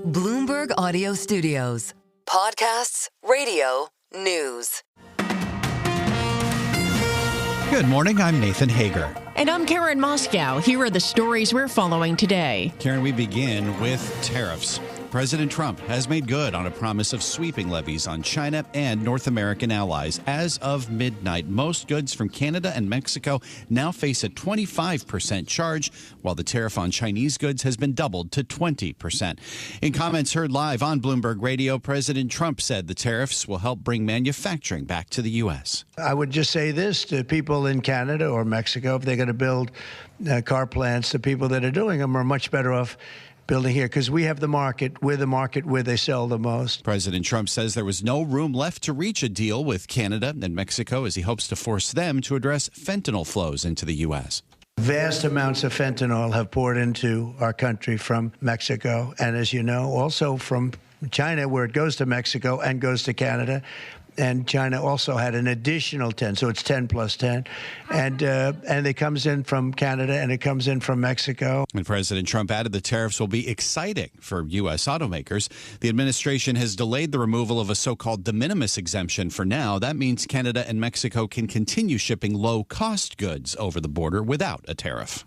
Bloomberg Audio Studios. Podcasts, radio, news. Good morning, I'm Nathan Hager. And I'm Karen Moscow. Here are the stories we're following today. Karen, we begin with tariffs. President Trump has made good on a promise of sweeping levies on China and North American allies. As of midnight, most goods from Canada and Mexico now face a 25% charge, while the tariff on Chinese goods has been doubled to 20%. In comments heard live on Bloomberg Radio, President Trump said the tariffs will help bring manufacturing back to the U.S. I would just say this to people in Canada or Mexico: if they're going to build car plants, the people that are doing them are much better off building here, because we have the market. We're the market where they sell the most. President Trump says there was no room left to reach a deal with Canada and Mexico, as he hopes to force them to address fentanyl flows into the U.S. Vast amounts of fentanyl have poured into our country from Mexico, and as you know, also from China, where it goes to Mexico and goes to Canada. And China also had an additional 10, so it's 10 plus 10. And it comes in from Canada and it comes in from Mexico. And President Trump added the tariffs will be exciting for U.S. automakers. The administration has delayed the removal of a so-called de minimis exemption for now. That means Canada and Mexico can continue shipping low-cost goods over the border without a tariff.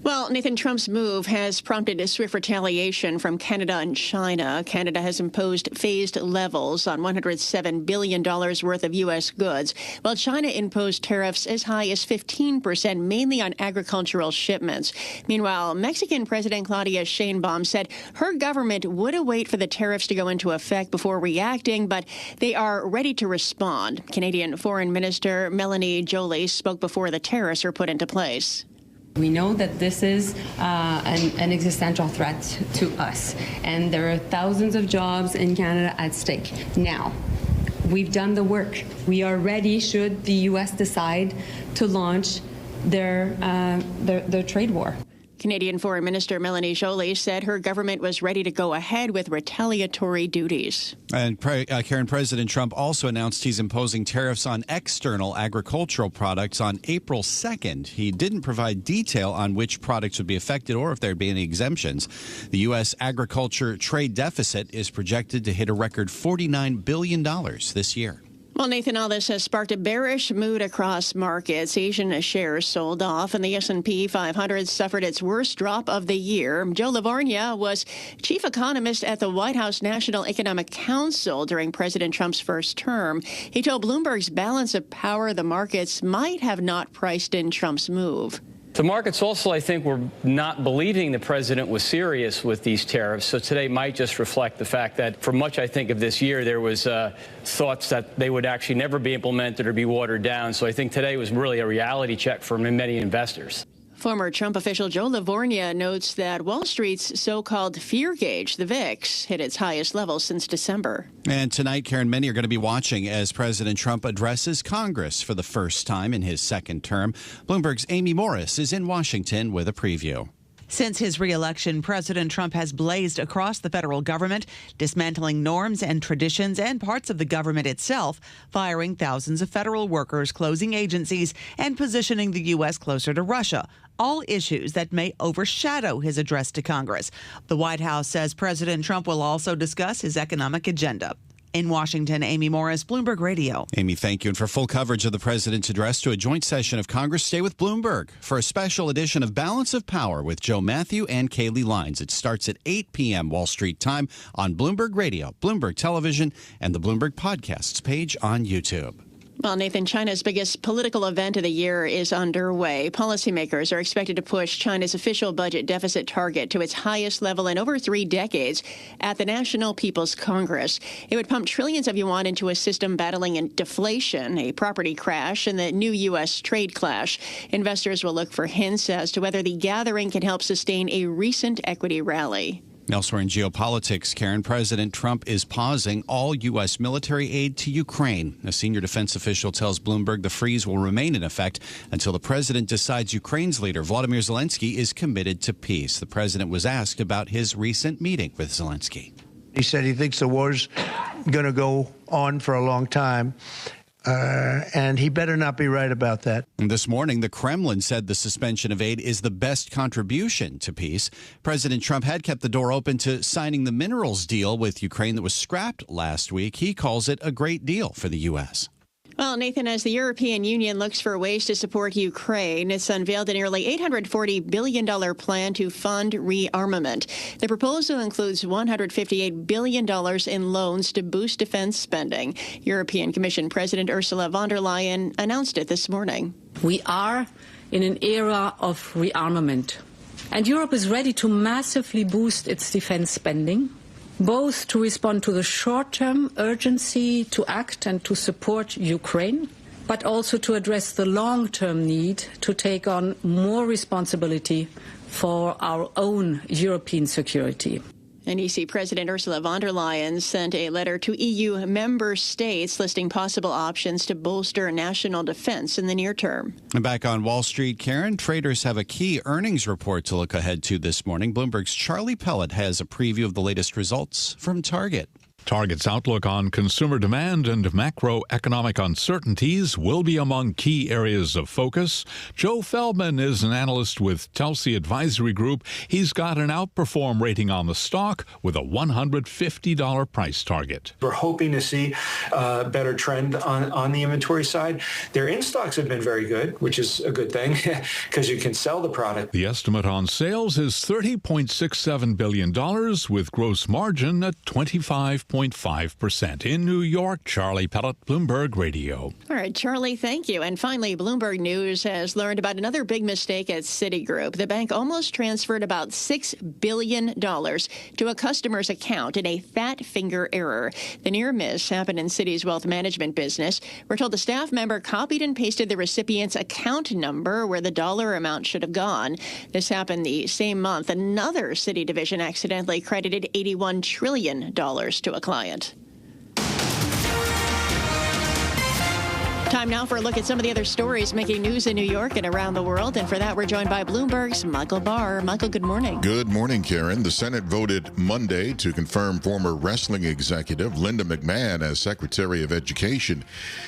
Well, Nathan, Trump's move has prompted a swift retaliation from Canada and China. Canada has imposed phased levels on $107 billion worth of U.S. goods, while China imposed tariffs as high as 15%, mainly on agricultural shipments. Meanwhile, Mexican President Claudia Sheinbaum said her government would await for the tariffs to go into effect before reacting, but they are ready to respond. Canadian Foreign Minister Melanie Joly spoke before the tariffs were put into place. We know that this is an existential threat to us, and there are thousands of jobs in Canada at stake. Now, we've done the work. We are ready should the U.S. decide to launch their trade war. Canadian Foreign Minister Melanie Joly said her government was ready to go ahead with retaliatory duties. And Karen, President Trump also announced he's imposing tariffs on external agricultural products on April 2nd. He didn't provide detail on which products would be affected or if there'd be any exemptions. The U.S. agriculture trade deficit is projected to hit a record $49 billion this year. Well, Nathan, all this has sparked a bearish mood across markets. Asian shares sold off, and the S&P 500 suffered its worst drop of the year. Joe Livornia was chief economist at the White House National Economic Council during President Trump's first term. He told Bloomberg's Balance of Power the markets might have not priced in Trump's move. The markets also, I think, were not believing the president was serious with these tariffs. So today might just reflect the fact that for much, I think, of this year, there was thoughts that they would actually never be implemented or be watered down. So I think today was really a reality check for many investors. Former Trump official Joe Livornia notes that Wall Street's so-called fear gauge, the VIX, hit its highest level since December. And tonight, Karen, many are going to be watching as President Trump addresses Congress for the first time in his second term. Bloomberg's Amy Morris is in Washington with a preview. Since his re-election, President Trump has blazed across the federal government, dismantling norms and traditions and parts of the government itself, firing thousands of federal workers, closing agencies, and positioning the U.S. closer to Russia. All issues that may overshadow his address to Congress. The White House says President Trump will also discuss his economic agenda. In Washington, Amy Morris, Bloomberg Radio. Amy, thank you. And for full coverage of the president's address to a joint session of Congress, stay with Bloomberg for a special edition of Balance of Power with Joe Matthew and Kaylee Lines. It starts at 8 p.m. Wall Street time on Bloomberg Radio, Bloomberg Television, and the Bloomberg Podcasts page on YouTube. Well, Nathan, China's biggest political event of the year is underway. Policymakers are expected to push China's official budget deficit target to its highest level in over 3 decades at the National People's Congress. It would pump trillions of yuan into a system battling deflation, a property crash, and the new U.S. trade clash. Investors will look for hints as to whether the gathering can help sustain a recent equity rally. Elsewhere in geopolitics, Karen, President Trump is pausing all U.S. military aid to Ukraine. A senior defense official tells Bloomberg the freeze will remain in effect until the president decides Ukraine's leader, Volodymyr Zelensky, is committed to peace. The president was asked about his recent meeting with Zelensky. He said he thinks the war's going to go on for a long time. And he better not be right about that. And this morning, the Kremlin said the suspension of aid is the best contribution to peace. President Trump had kept the door open to signing the minerals deal with Ukraine that was scrapped last week. He calls it a great deal for the U.S. Well, Nathan, as the European Union looks for ways to support Ukraine, it's unveiled a nearly $840 billion plan to fund rearmament. The proposal includes $158 billion in loans to boost defense spending. European Commission President Ursula von der Leyen announced it this morning. We are in an era of rearmament, and Europe is ready to massively boost its defense spending, both to respond to the short-term urgency to act and to support Ukraine, but also to address the long-term need to take on more responsibility for our own European security. And EC President Ursula von der Leyen sent a letter to EU member states listing possible options to bolster national defense in the near term. And back on Wall Street, Karen, traders have a key earnings report to look ahead to this morning. Bloomberg's Charlie Pellet has a preview of the latest results from Target. Target's outlook on consumer demand and macroeconomic uncertainties will be among key areas of focus. Joe Feldman is an analyst with Telsey Advisory Group. He's got an outperform rating on the stock with a $150 price target. We're hoping to see a better trend on the inventory side. Their in-stocks have been very good, which is a good thing because you can sell the product. The estimate on sales is $30.67 billion with gross margin at 25.5%. In New York, Charlie Pellet, Bloomberg Radio. All right, Charlie, thank you. And finally, Bloomberg News has learned about another big mistake at Citigroup. The bank almost transferred about $6 billion to a customer's account in a fat finger error. The near miss happened in Citi's wealth management business. We're told the staff member copied and pasted the recipient's account number where the dollar amount should have gone. This happened the same month. Another Citi division accidentally credited $81 trillion to a client. Time now for a look at some of the other stories making news in New York and around the world. And for that, we're joined by Bloomberg's Michael Barr. Michael, good morning. Good morning, Karen. The Senate voted Monday to confirm former wrestling executive Linda McMahon as Secretary of Education.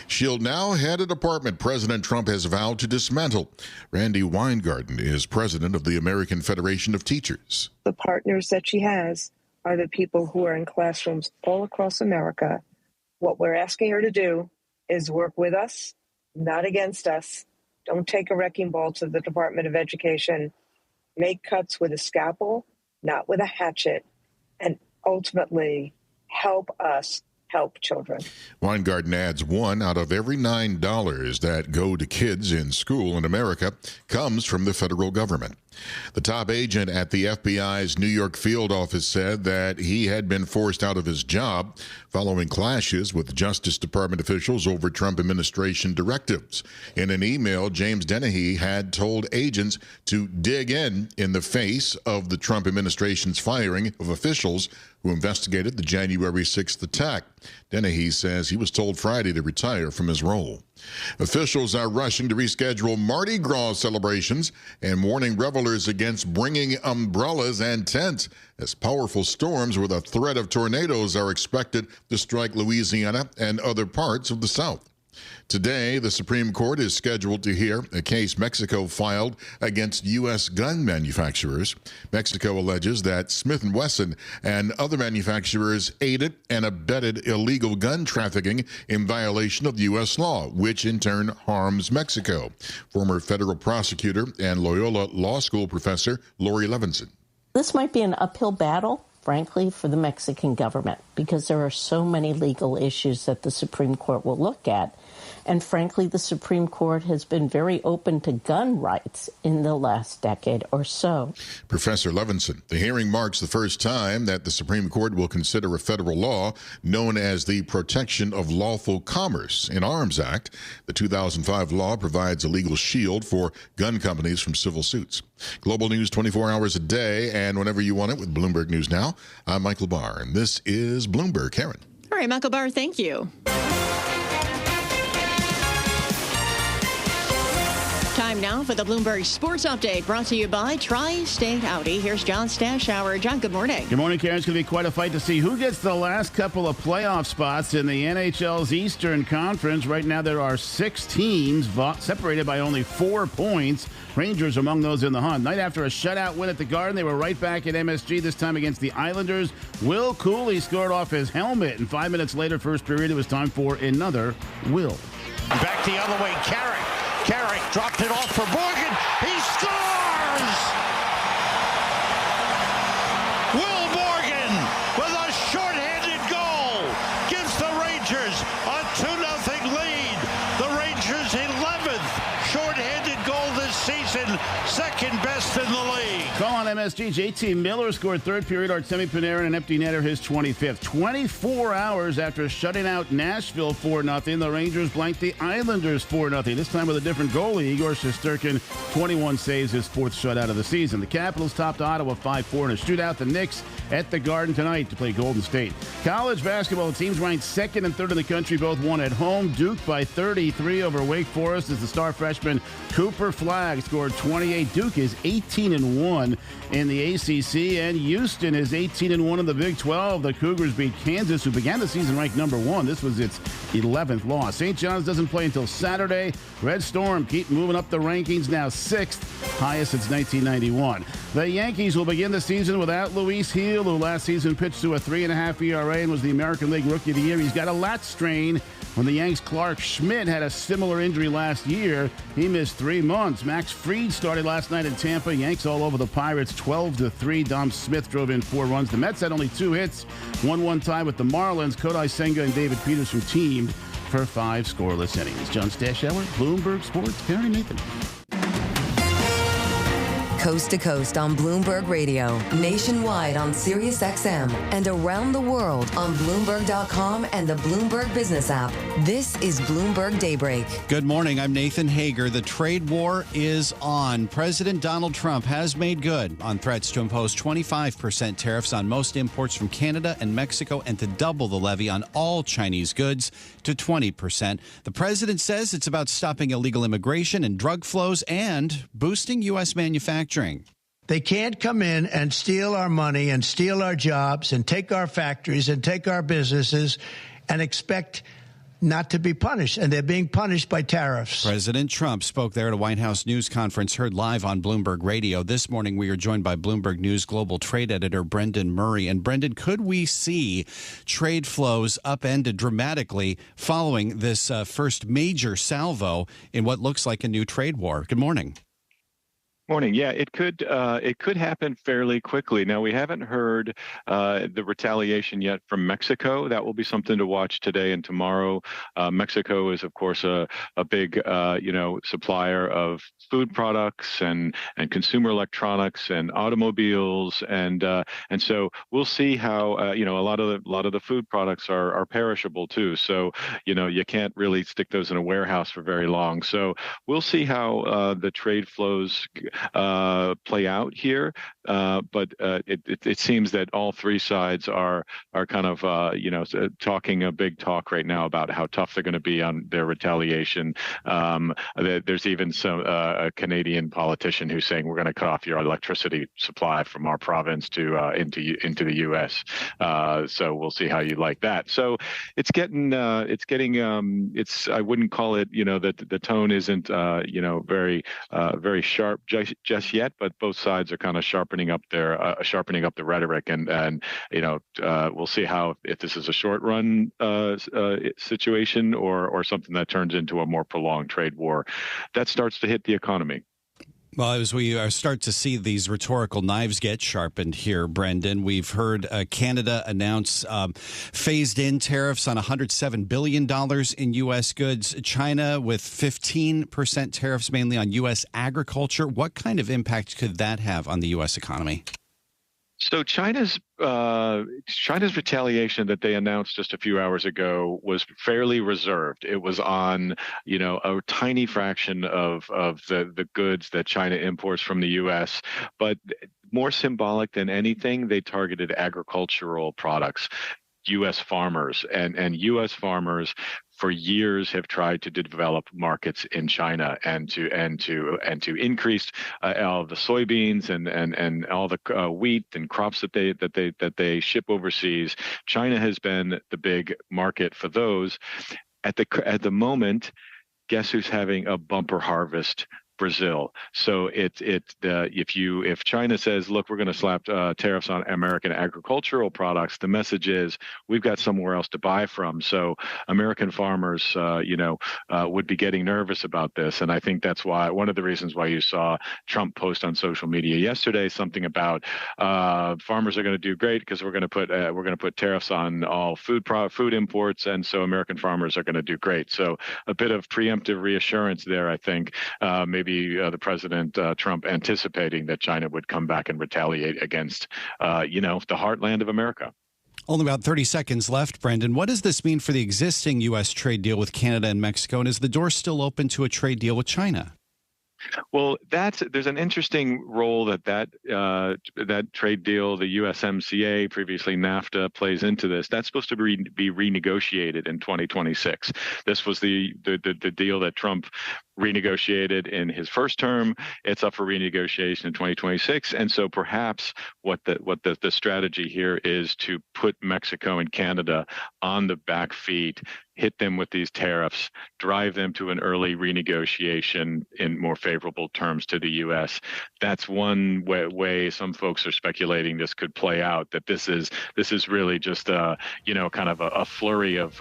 She'll now head a department President Trump has vowed to dismantle. Randy Weingarten is president of the American Federation of Teachers. The partners that she has are the people who are in classrooms all across America. What we're asking her to do is work with us, not against us. Don't take a wrecking ball to the Department of Education. Make cuts with a scalpel, not with a hatchet, and ultimately help us help children. Weingarten adds 1 out of every $9 that go to kids in school in America comes from the federal government. The top agent at the FBI's New York field office said that he had been forced out of his job following clashes with Justice Department officials over Trump administration directives. In an email, James Dennehy had told agents to dig in the face of the Trump administration's firing of officials who investigated the January 6th attack. Dennehy says he was told Friday to retire from his role. Officials are rushing to reschedule Mardi Gras celebrations and warning revelers against bringing umbrellas and tents as powerful storms with a threat of tornadoes are expected to strike Louisiana and other parts of the South. Today, the Supreme Court is scheduled to hear a case Mexico filed against U.S. gun manufacturers. Mexico alleges that Smith & Wesson and other manufacturers aided and abetted illegal gun trafficking in violation of U.S. law, which in turn harms Mexico. Former federal prosecutor and Loyola Law School professor Lori Levinson. This might be an uphill battle, frankly, for the Mexican government, because there are so many legal issues that the Supreme Court will look at. And frankly, the Supreme Court has been very open to gun rights in the last decade or so. Professor Levinson, the hearing marks the first time that the Supreme Court will consider a federal law known as the Protection of Lawful Commerce in Arms Act. The 2005 law provides a legal shield for gun companies from civil suits. Global news 24 hours a day and whenever you want it with Bloomberg News Now. I'm Michael Barr, and this is Bloomberg. Karen. All right, Michael Barr, thank you. Time Time now for the Bloomberg Sports Update, brought to you by Tri-State Audi. Here's John Stashauer. John, good morning. Good morning, Karen. It's going to be quite a fight to see who gets the last couple of playoff spots in the NHL's Eastern Conference. Right now, there are 6 teams separated by only 4 points. Rangers among those in the hunt. Night after a shutout win at the Garden, they were right back at MSG, this time against the Islanders. Will Cooley scored off his helmet, and 5 minutes later, first period, it was time for another Will. Back the other way, Carrick. Carrick dropped it off for Morgan. He scores! Will Morgan with a shorthanded goal gives the Rangers a 2-0 lead. The Rangers' 11th shorthanded goal this season, second best in the league. Call on MSG. JT Miller scored third period. Artemi Panarin, an empty netter, his 25th. 24 hours after shutting out Nashville 4-0, the Rangers blanked the Islanders 4-0. This time with a different goalie, Igor Shesterkin, 21 saves, his 4th shutout of the season. The Capitals topped Ottawa 5-4 in a shootout. The Knicks at the Garden tonight to play Golden State. College basketball teams ranked 2nd and 3rd in the country, both won at home. Duke by 33 over Wake Forest as the star freshman Cooper Flagg scored 28. Duke is 18-1 in the ACC, and Houston is 18-1 in the Big 12. The Cougars beat Kansas, who began the season ranked number 1. This was its 11th loss. St. John's doesn't play until Saturday. Red Storm keep moving up the rankings, now 6th, highest since 1991. The Yankees will begin the season without Luis Gil, who last season pitched to a 3.5 ERA and was the American League Rookie of the Year. He's got a lat strain. When the Yanks' Clark Schmidt had a similar injury last year, he missed 3 months. Max Fried started last night in Tampa. Yanks all over the Pirates, 12-3. Dom Smith drove in 4 runs. The Mets had only 2 hits, 1-1 tie with the Marlins. Kodai Senga and David Peterson teamed for 5 scoreless innings. John Stashauer, Bloomberg Sports, Perry Nathan. Coast to coast on Bloomberg Radio, nationwide on Sirius XM, and around the world on Bloomberg.com and the Bloomberg Business app. This is Bloomberg Daybreak. Good morning. I'm Nathan Hager. The trade war is on. President Donald Trump has made good on threats to impose 25% tariffs on most imports from Canada and Mexico and to double the levy on all Chinese goods to 20%. The president says it's about stopping illegal immigration and drug flows and boosting U.S. manufacturing. They can't come in and steal our money and steal our jobs and take our factories and take our businesses and expect not to be punished. And they're being punished by tariffs. President Trump spoke there at a White House news conference heard live on Bloomberg Radio. This morning, we are joined by Bloomberg News Global Trade Editor Brendan Murray. And Brendan, could we see trade flows upended dramatically following this first major salvo in what looks like a new trade war? Good morning. Morning. Yeah, it could happen fairly quickly. Now, we haven't heard the retaliation yet from Mexico. That will be something to watch today and tomorrow. Mexico is, of course, a big supplier of food products and consumer electronics and automobiles, and so we'll see how a lot of the food products are perishable too. So you can't really stick those in a warehouse for very long. So we'll see how the trade flows play out here, but it seems that all 3 sides are kind of talking a big talk right now about how tough they're going to be on their retaliation. There's even a Canadian politician who's saying we're going to cut off your electricity supply from our province to into the U.S. So we'll see how you like that. So it's getting I wouldn't call it that the tone isn't very sharp just yet, but both sides are kind of sharpening up the rhetoric, and we'll see if this is a short run situation or something that turns into a more prolonged trade war that starts to hit the economy. Well, as we start to see these rhetorical knives get sharpened here, Brendan, we've heard Canada announce phased-in tariffs on $107 billion in U.S. goods. China with 15% tariffs mainly on U.S. agriculture. What kind of impact could that have on the U.S. economy? So China's retaliation that they announced just a few hours ago was fairly reserved. It was on, a tiny fraction of the goods that China imports from the U.S., but more symbolic than anything, they targeted agricultural products. U.S. farmers, and U.S. farmers for years have tried to develop markets in China and to increase all the soybeans and all the wheat and crops that they ship overseas. China has been the big market for those. At the moment, guess who's having a bumper harvest? Brazil. So if China says, look, we're going to slap tariffs on American agricultural products, the message is we've got somewhere else to buy from. So American farmers, would be getting nervous about this. And I think that's why one of the reasons why you saw Trump post on social media yesterday something about farmers are going to do great because we're going to put tariffs on all food imports, and so American farmers are going to do great. So a bit of preemptive reassurance there, I think. Maybe the President Trump anticipating that China would come back and retaliate against, the heartland of America. Only about 30 seconds left, Brendan. What does this mean for the existing U.S. trade deal with Canada and Mexico? And is the door still open to a trade deal with China? Well, there's an interesting role that trade deal, the USMCA, previously NAFTA, plays into this. That's supposed to be renegotiated in 2026. This was the deal that Trump renegotiated in his first term. It's up for renegotiation in 2026. And so perhaps what the strategy here is to put Mexico and Canada on the back feet, hit them with these tariffs, drive them to an early renegotiation in more favorable terms to the U.S. That's one way some folks are speculating this could play out, that this is really just kind of a flurry of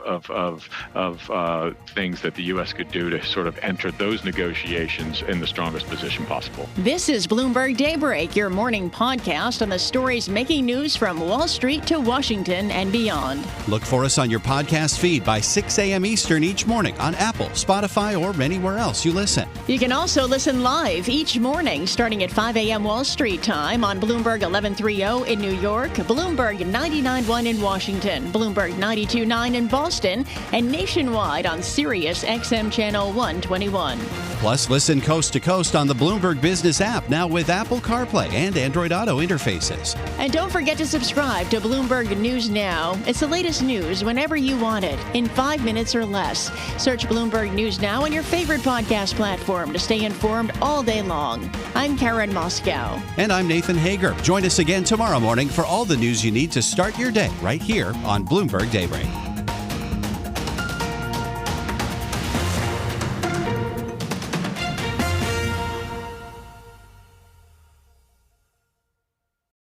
things that the U.S. could do to sort of enter those negotiations in the strongest position possible. This is Bloomberg Daybreak, your morning podcast on the stories making news from Wall Street to Washington and beyond. Look for us on your podcast feed by 6 a.m. Eastern each morning on Apple, Spotify, or anywhere else you listen. You can also listen live each morning starting at 5 a.m. Wall Street time on Bloomberg 1130 in New York, Bloomberg 99.1 in Washington, Bloomberg 92.9 in Boston, and nationwide on Sirius XM Channel 121. Plus, listen coast to coast on the Bloomberg Business app, now with Apple CarPlay and Android Auto interfaces. And don't forget to subscribe to Bloomberg News Now. It's the latest news whenever you want it, in 5 minutes or less. Search Bloomberg News Now on your favorite podcast platform to stay informed all day long. I'm Karen Moscow. And I'm Nathan Hager. Join us again tomorrow morning for all the news you need to start your day right here on Bloomberg Daybreak.